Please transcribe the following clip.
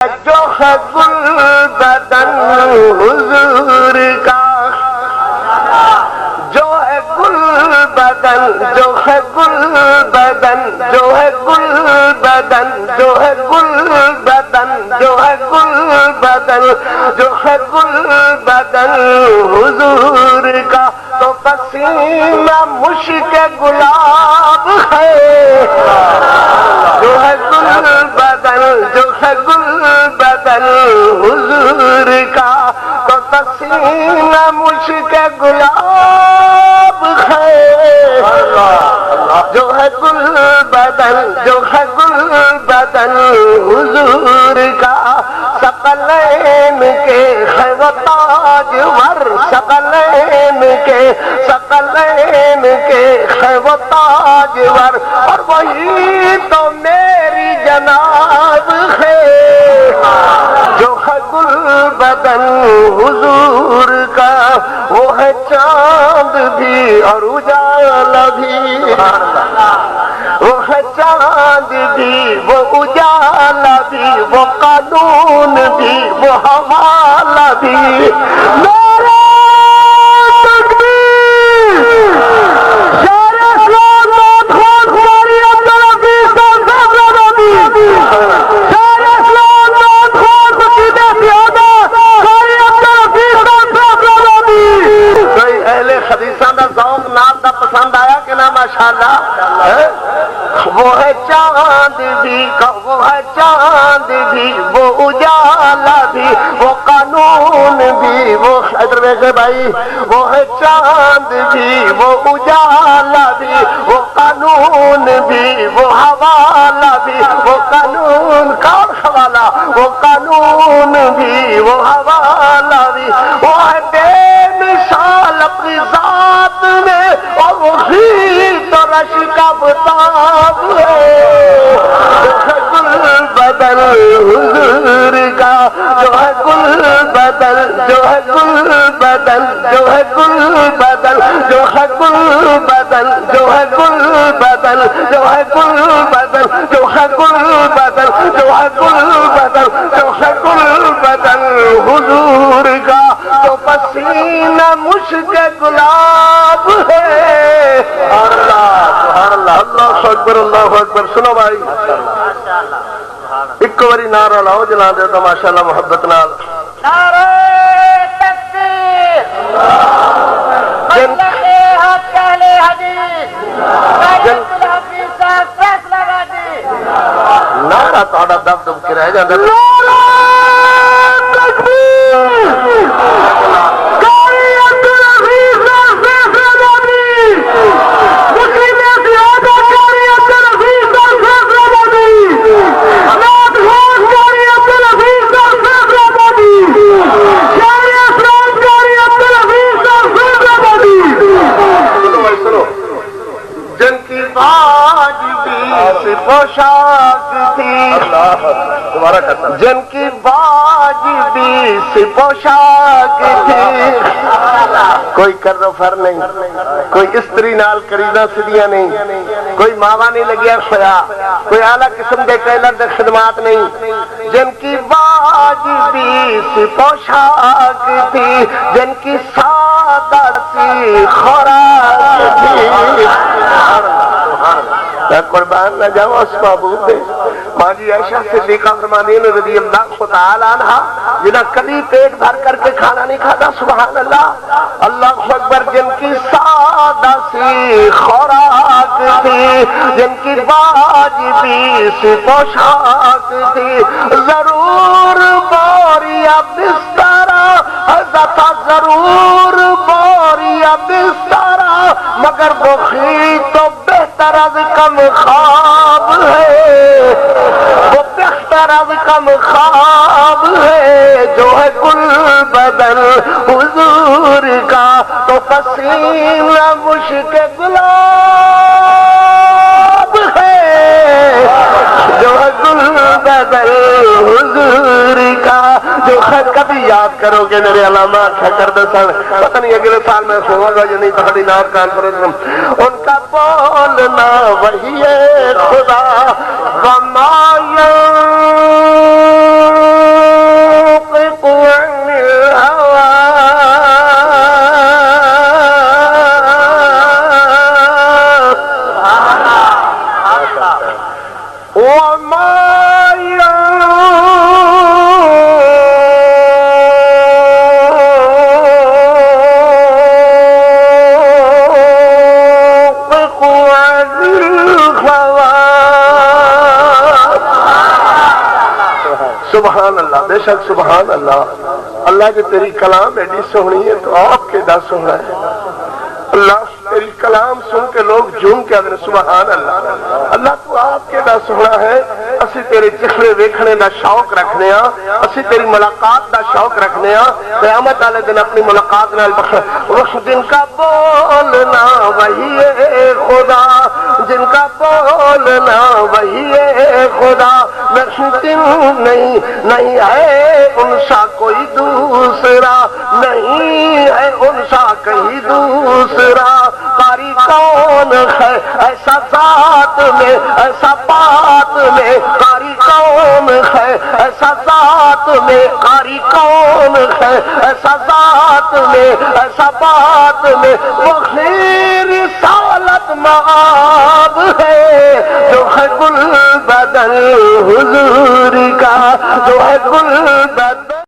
جو ہے گل بدن حضور کا، جو ہے گل بدن، جو ہے گل بدن، جو ہے گل بدن، جو ہے گل بدن، جو ہے گل بدن، جو ہے گل بدن حضور کا، تو پسینہ مشک گلاب ہے، جو ہے گل بدن، جو ہے گل بدن حضور کا، تو پسینہ مشک گلاب ہے، جو ہے گل بدن، جو ہے گل بدن حضور کا، ثقلین کے ہے وہ تاجور، ثقلین کے، ثقلین کے ہے وہ تاجور، اور وہی تو میری جناب ہے، جو ہے گل بدن حضور کا، وہ ہے چاند بھی اور اجالا بھی، وہ ہے چاند بھی، وہ اجالا بھی، وہ قانون بھی، وہ حوالہ بھی، نعرہ تکبیر، شیر اسلام نعت خواہ ہماری عبدالحفیظ صاحب نبی، شیر اسلام نعت خواہ قصیدہ پیادہ ہماری عبدالحفیظ صاحب نبی۔ کوئی اہل حدیثاں دا ذوق نعت دا پسند آیا کہ نہ ماشاءاللہ؟ وہ ہے چاند بھی، وہ ہے چاند بھی، وہ اجالا بھی، وہ قانون بھی، وہ ادھر دیکھے بھائی، وہ ہے چاند بھی، وہ اجالا بھی، وہ قانون بھی، وہ حوالہ بھی، وہ قانون کا حوالہ، وہ قانون بھی، وہ حوالہ بھی، وہ ہے بے مثال اپنی ذات میں، اور وہی تو رش کا بتاب ہے، جو ہے گل بدن حضور کا، جو ہے گل بدن، جو ہے گل بدن، جو ہے گل بدن، جو ہے گل بدن، جو ہے گل بدن، جو ہے گل بدن، جو ہے گل بدن، جو ہے گل بدن، جو ہے گل بدن حضور کا، تو پسینہ مشک گلاب ہے۔ اللہ اللہ اکبر، اللہ اکبر۔ سنو بھائی، ایک باری نعرہ لاؤ جلا دے تو ماشاءاللہ محبت نال، نعرہ تکبیر، مطلق حق اہل حدیث، عبدالحفیظ صاحب فیصلہ بادی، نعرہ تھوڑا دب دب کے رہ جاتا، نعرہ تکبیر، قاری عبدالحفیظ صاحب فیصلہ بادی، مسلم زیادہ قاری عبدالحفیظ صاحب فیصلہ بادی، نعت خواہ قاری عبدالحفیظ صاحب فیصلہ بادی، شیر اسلام قاری عبدالحفیظ صاحب فیصلہ بادی۔ سنو، جن کی واجبی سے پوشاک تھی، جن کی واجبی سے پوشاک تھی، کوئی کرو فر نہیں، کوئی استری نال کریدہ سدیاں نہیں، کوئی ماوا نہیں لگیا خیا، کوئی اعلیٰ قسم دے ٹیلر دے خدمات نہیں، جن کی واجبی سے پوشاک تھی، جن کی سادہ سی خوراک تھی، میں قربان نہ جاؤں اس محبوب دے ماں جی عائشہ صدیقہ فرمانین رضی اللہ تعالی عنہ، جنہاں کبھی پیٹ بھر کر کے کھانا نہیں کھاتا، سبحان اللہ، اللہ اکبر، جن کی سادہ سی خوراک تھی، جن کی واجبی سی پوشاک تھی، ضرور بوریا بسترا حضرت، ضرور بوریا بسترا، مگر بخی تو بہتر از کم خواب ہے، وہ بہتر از کم خواب ہے، جو ہے گل بدن حضور کا، تو پسینہ مشک گلاب ہے، جو ہے گل بدن حضور کا، جو ہے کبھی یاد کرو گے میرے علامات کر دسن، پتہ نہیں اگلے سال میں ہوگا جو نہیں تھوڑی نام کانفرنس میں ان کا بولنا وہی ہے خدا وما سبحان اللہ، بے شک سبحان اللہ۔ اللہ کی تیری کلام ایڈی سونی ہے تو آپ کے دا سونا ہے۔ اللہ تیری کلام سن کے لوگ جھوم کے آدھے سبحان اللہ۔ اللہ تو آپ کے دا سونا ہے، اسی تیرے چہرے ویکھنے دا شوق رکھنے ہاں، اسی تیری ملاقات دا شوق رکھنے ہاں۔ قیامت والے دن اپنی ملاقات نال بخش جن کا بولنا وہی ہے خدا، جن کا بولنا وہی ہے خدا، نہیں ہے ان سا کوئی دوسرا، نہیں ہے ان سا کہیں دوسرا۔ قاری کون ہے ایسا ذات میں ایسا بات میں، قاری کون ہے ایسا ذات میں، قاری کون ہے ایسا ذات میں ایسا بات میں، وہ خیر رسالت مآب ہے جو ہے گل بدل حضور کا، جو ہے گل بدل